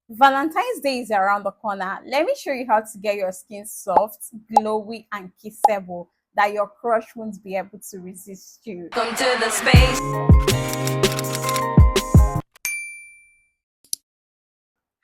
Valentine's Day is around the corner. Let me show you how to get your skin soft, glowy, and kissable that your crush won't be able to resist you. Come to the space.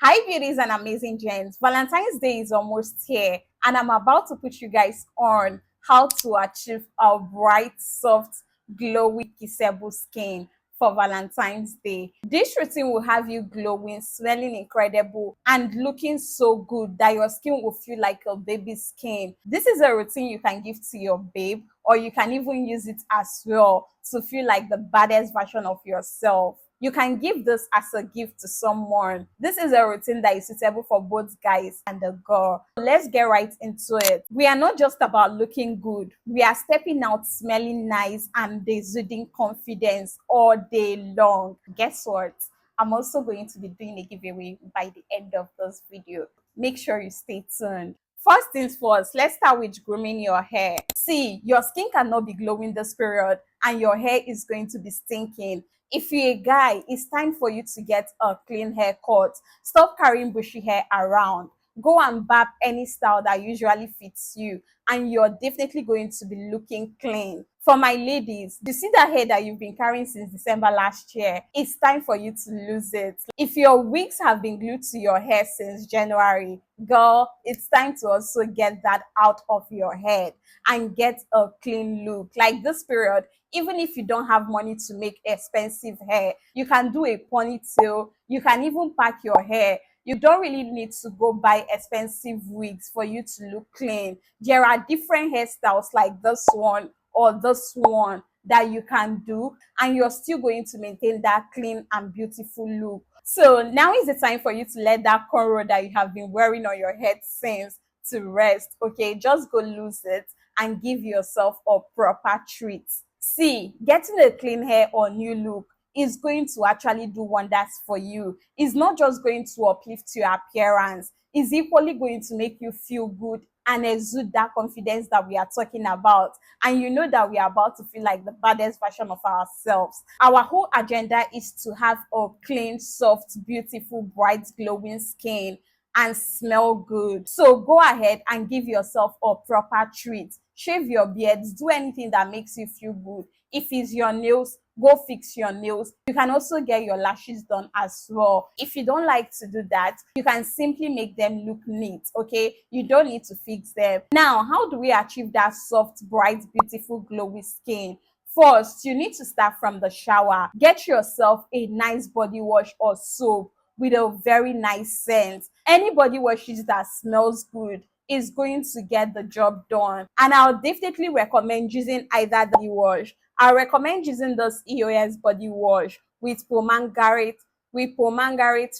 Hi, beauties and amazing gents. Valentine's Day is almost here, and I'm about to put you guys on how to achieve a bright, soft, glowy, kissable skin for Valentine's Day. This routine will have you glowing, smelling incredible, and looking so good that your skin will feel like a baby's skin. This is a routine you can give to your babe, or you can even use it as well to feel like the baddest version of yourself. You can give this as a gift to someone. This is a routine that is suitable for both guys and the girl. Let's get right into it. We are not just about looking good. We are stepping out smelling nice and exuding confidence all day long. Guess what? I'm also going to be doing a giveaway by the end of this video. Make sure you stay tuned. First things first, let's start with grooming your hair. See, your skin cannot be glowing this period and your hair is going to be stinking. If you're a guy, it's time for you to get a clean haircut. Stop carrying bushy hair around. Go and barb any style that usually fits you, and you're definitely going to be looking clean. For my ladies, you see that hair that you've been carrying since December last year? It's time for you to lose it. If your wigs have been glued to your hair since January, girl, it's time to also get that out of your head and get a clean look. Like this period, even if you don't have money to make expensive hair, you can do a ponytail. You can even pack your hair. You don't really need to go buy expensive wigs for you to look clean. There are different hairstyles like this one or this one that you can do, and you're still going to maintain that clean and beautiful look. So now is the time for you to let that cornrow that you have been wearing on your head since to rest. Okay, just go lose it and give yourself a proper treat. See, getting a clean hair or new look is going to actually do wonders for you. It's not just going to uplift your appearance, it's equally going to make you feel good and exude that confidence that we are talking about. And you know that we are about to feel like the baddest version of ourselves. Our whole agenda is to have a clean, soft, beautiful, bright, glowing skin and smell good. So go ahead and give yourself a proper treat. Shave your beards, do anything that makes you feel good. If it's your nails, go fix your nails. You can also get your lashes done as well. If you don't like to do that, you can simply make them look neat, okay? You don't need to fix them. Now, how do we achieve that soft, bright, beautiful, glowy skin? First, you need to start from the shower. Get yourself a nice body wash or soap with a very nice scent. Any body washes that smells good is going to get the job done. And I'll definitely recommend using either the body wash. I recommend using this EOS body wash with pomegranate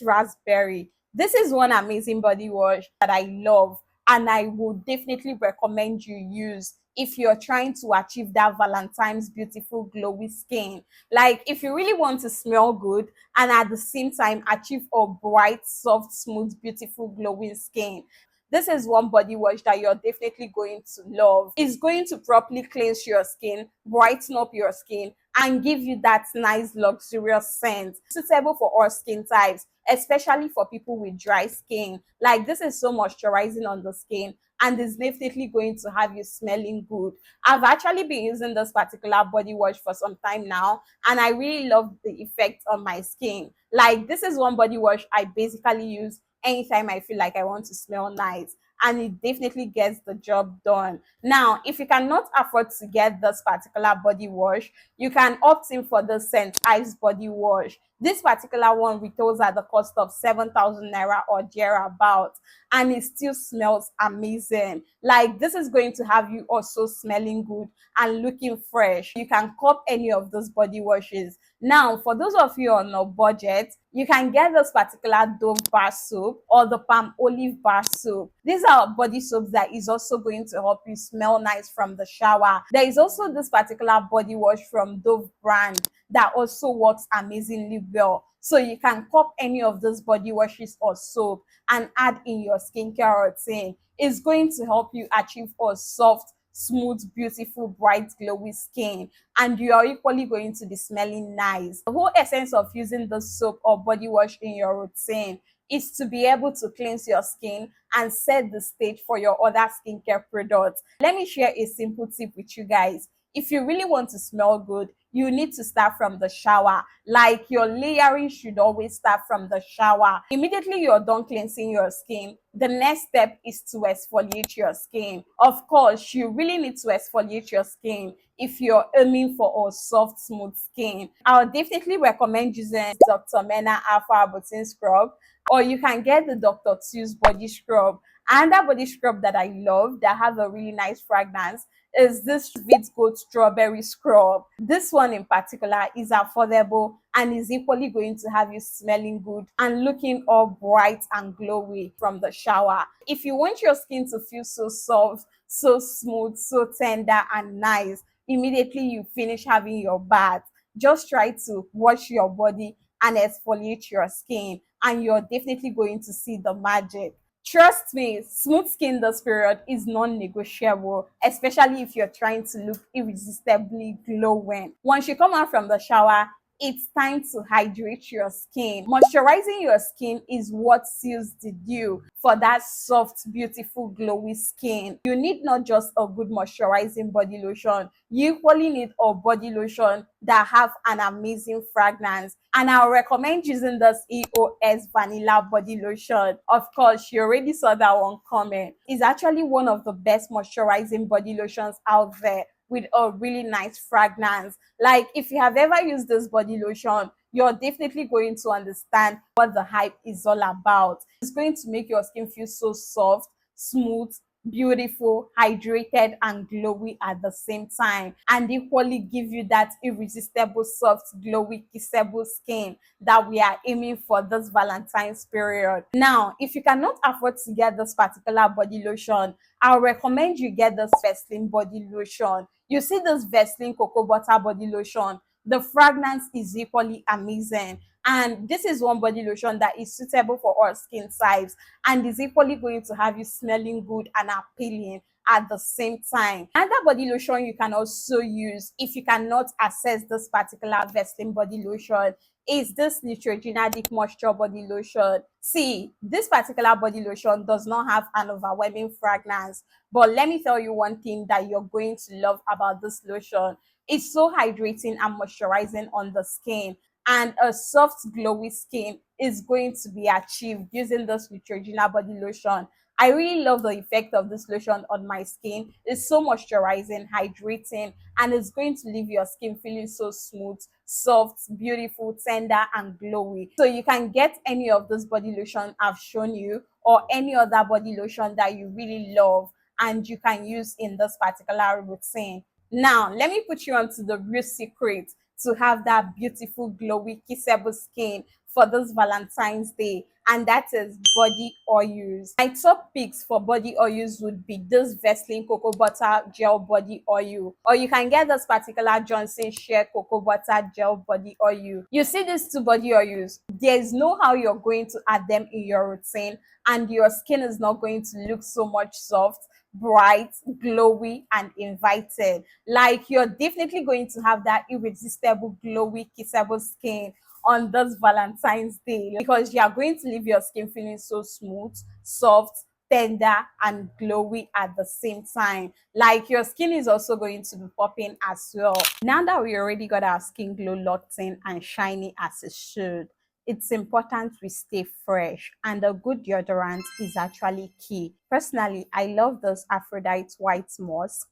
raspberry. This is one amazing body wash that I love, and I would definitely recommend you use if you're trying to achieve that Valentine's beautiful glowy skin. Like if you really want to smell good and at the same time achieve a bright, soft, smooth, beautiful, glowing skin, this is one body wash that you're definitely going to love. It's going to properly cleanse your skin, brighten up your skin, and give you that nice luxurious scent suitable for all skin types, especially for people with dry skin. Like this is so moisturizing on the skin and is definitely going to have you smelling good. I've actually been using this particular body wash for some time now, and I really love the effect on my skin. Like this is one body wash I basically use anytime I feel like I want to smell nice, and it definitely gets the job done. Now, if you cannot afford to get this particular body wash, you can opt in for the Scent Ice body wash. This particular one retails at the cost of 7,000 naira or thereabout, and it still smells amazing. Like this is going to have you also smelling good and looking fresh. You can cop any of those body washes. Now, for those of you on a budget, you can get this particular Dove bar soap or the palm olive bar soap. These are body soaps that is also going to help you smell nice from the shower. There is also this particular body wash from Dove brand that also works amazingly well. So you can cop any of those body washes or soap and add in your skincare routine. It's going to help you achieve a soft, smooth, beautiful, bright, glowy skin, and you are equally going to be smelling nice. The whole essence of using the soap or body wash in your routine is to be able to cleanse your skin and set the stage for your other skincare products. Let me share a simple tip with you guys. If you really want to smell good, you need to start from the shower. Like, your layering should always start from the shower. Immediately you're done cleansing your skin, the next step is to exfoliate your skin. Of course, you really need to exfoliate your skin if you're aiming for a soft, smooth skin. I would definitely recommend using Dr. Mena Alpha Button Scrub, or you can get the Dr. Two's body scrub. And that body scrub that I love, that have a really nice fragrance, is this Sweet Goat Strawberry Scrub. This one in particular is affordable and is equally going to have you smelling good and looking all bright and glowy from the shower. If you want your skin to feel so soft, so smooth, so tender and nice, immediately you finish having your bath, just try to wash your body and exfoliate your skin, and you're definitely going to see the magic. Trust me, smooth skin this period is non-negotiable, especially if you're trying to look irresistibly glowing. Once you come out from the shower, it's time to hydrate your skin. Moisturizing your skin is what seals the deal for that soft, beautiful, glowy skin. You need not just a good moisturizing body lotion, you equally need a body lotion that have an amazing fragrance. And I'll recommend using this EOS Vanilla Body Lotion. Of course, you already saw that one coming. It's actually one of the best moisturizing body lotions out there with a really nice fragrance. Like, if you have ever used this body lotion, you're definitely going to understand what the hype is all about. It's going to make your skin feel so soft, smooth, beautiful, hydrated, and glowy at the same time, and equally give you that irresistible, soft, glowy, kissable skin that we are aiming for this Valentine's period. Now, if you cannot afford to get this particular body lotion, I'll recommend you get this Vaseline body lotion. You see this Vaseline cocoa butter body lotion, the fragrance is equally amazing, and this is one body lotion that is suitable for all skin types and is equally going to have you smelling good and appealing at the same time. Another body lotion you can also use if you cannot access this particular Vaseline body lotion is this Neutrogena Deep Moisture Body Lotion. See, this particular body lotion does not have an overwhelming fragrance, but let me tell you one thing that you're going to love about this lotion. It's so hydrating and moisturizing on the skin, and a soft, glowy skin is going to be achieved using this Neutrogena body lotion. I really love the effect of this lotion on my skin. It's so moisturizing, hydrating, and it's going to leave your skin feeling so smooth, soft, beautiful, tender, and glowy. So you can get any of this body lotion I've shown you, or any other body lotion that you really love and you can use in this particular routine. Now, let me put you onto the real secret to have that beautiful, glowy, kissable skin for this Valentine's Day, and that is body oils. My top picks for body oils would be this Vaseline Cocoa Butter Gel Body Oil, or you can get this particular Johnson Shea Cocoa Butter Gel Body Oil. You see these two body oils, there's no how you're going to add them in your routine and your skin is not going to look so much soft, bright, glowy, and invited. Like, you're definitely going to have that irresistible, glowy, kissable skin on this Valentine's Day, because you are going to leave your skin feeling so smooth, soft, tender, and glowy at the same time. Like, your skin is also going to be popping as well. Now that we already got our skin glow locked in and shiny as it should, it's important we stay fresh, and a good deodorant is actually key. Personally, I love this Aphrodite White Musk.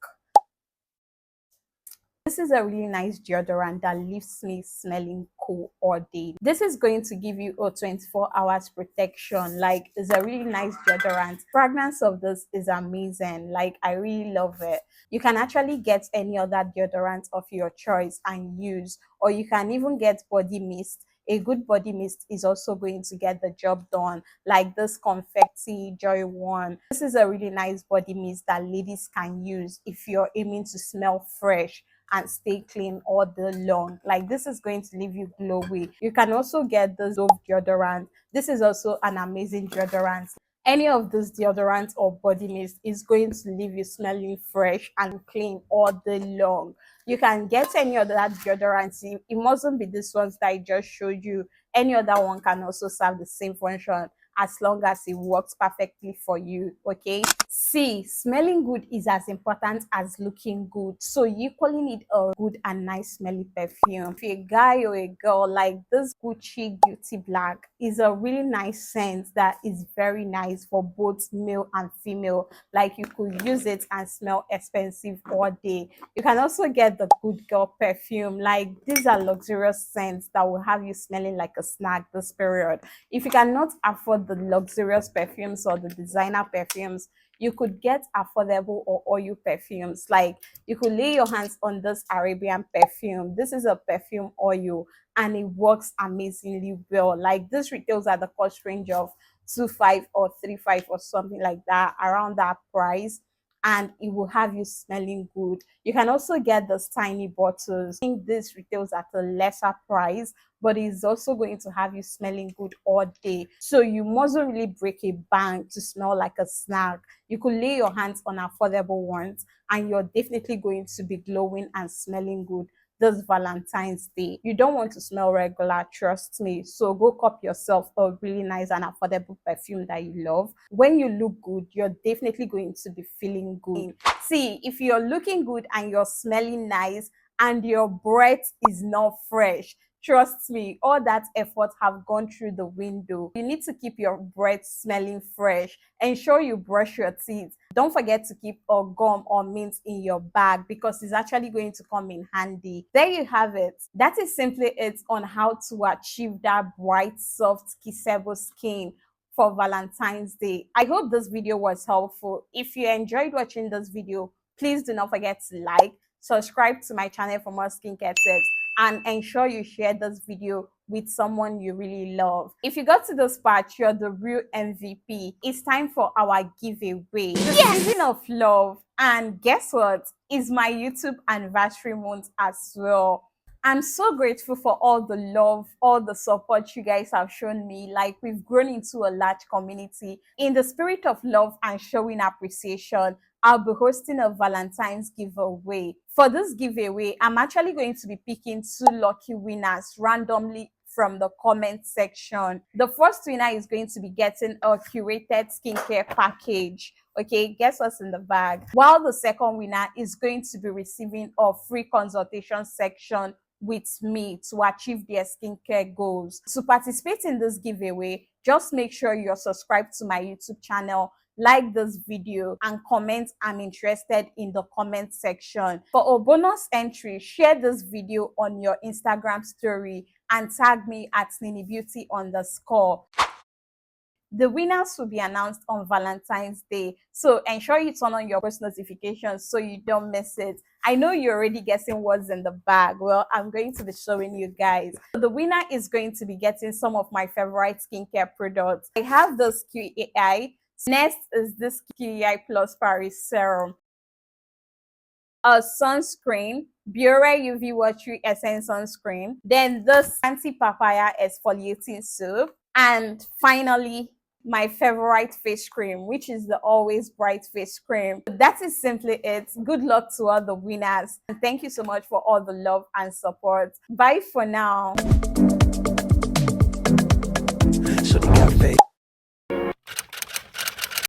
This is a really nice deodorant that leaves me smelling cool all day. This is going to give you a 24 hours protection. Like, it's a really nice deodorant. Fragrance of this is amazing. Like, I really love it. You can actually get any other deodorant of your choice and use, or you can even get body mist. A good body mist is also going to get the job done, like this Confetti Joy One. This is a really nice body mist that ladies can use if you're aiming to smell fresh and stay clean all day long. Like, this is going to leave you glowy. You can also get the Dove deodorant. This is also an amazing deodorant. Any of this deodorant or body mist is going to leave you smelling fresh and clean all day long. You can get any other deodorant. It mustn't be this ones that I just showed you. Any other one can also serve the same function as long as it works perfectly for you. Okay, see, smelling good is as important as looking good, so you equally need a good and nice smelling perfume. If you're a guy or a girl, like this Gucci Beauty Black is a really nice scent that is very nice for both male and female. Like you could use it and smell expensive all day. You can also get the good girl perfume. Like these are luxurious scents that will have you smelling like a snack this period. If you cannot afford the luxurious perfumes or the designer perfumes, you could get affordable or oil perfumes. Like you could lay your hands on this Arabian perfume. This is a perfume oil and it works amazingly well. Like this retails at the cost range of 2.5 or 3.5 or something like that, around that price, and it will have you smelling good. You can also get those tiny bottles. I think this retails at a lesser price, but it's also going to have you smelling good all day. So you mustn't really break a bank to smell like a snack. You could lay your hands on affordable ones and you're definitely going to be glowing and smelling good this Valentine's Day. You don't want to smell regular, trust me. So go cop yourself a really nice and affordable perfume that you love. When you look good, you're definitely going to be feeling good. See, if you're looking good and you're smelling nice and your breath is not fresh, trust me, all that effort have gone through the window. You need to keep your breath smelling fresh. Ensure you brush your teeth. Don't forget to keep a gum or mint in your bag because it's actually going to come in handy. There you have it. That is simply it on how to achieve that bright, soft, kissable skin for Valentine's Day. I hope this video was helpful. If you enjoyed watching this video, please do not forget to like, subscribe to my channel for more skincare tips, and ensure you share this video with someone you really love. If you got to this part, you're the real MVP. It's time for our giveaway. The season of love. And guess what? It's my YouTube anniversary month as well. I'm so grateful for all the love, all the support you guys have shown me. Like we've grown into a large community. In the spirit of love and showing appreciation, I'll be hosting a Valentine's giveaway. For this giveaway, I'm actually going to be picking 2 lucky winners randomly from the comment section. The first winner is going to be getting a curated skincare package. Okay, guess what's in the bag? While the second winner is going to be receiving a free consultation section with me to achieve their skincare goals. To participate in this giveaway, just make sure you're subscribed to my YouTube channel, like this video, and comment "I'm interested" in the comment section. For a bonus entry, share this video on your Instagram story and tag me at NiniBeauty_. The winners will be announced on Valentine's Day, so ensure you turn on your post notifications so you don't miss it. I know you're already guessing what's in the bag. Well, I'm going to be showing you guys. So the winner is going to be getting some of my favorite skincare products. I have this QAI. Next is this QAI Plus Paris Serum, a sunscreen, Biore UV Watery Essence Sunscreen, then this anti-papaya exfoliating soap, and finally my favorite face cream, which is the Always Bright face cream. That is simply it. Good luck to all the winners, and thank you so much for all the love and support. Bye for now.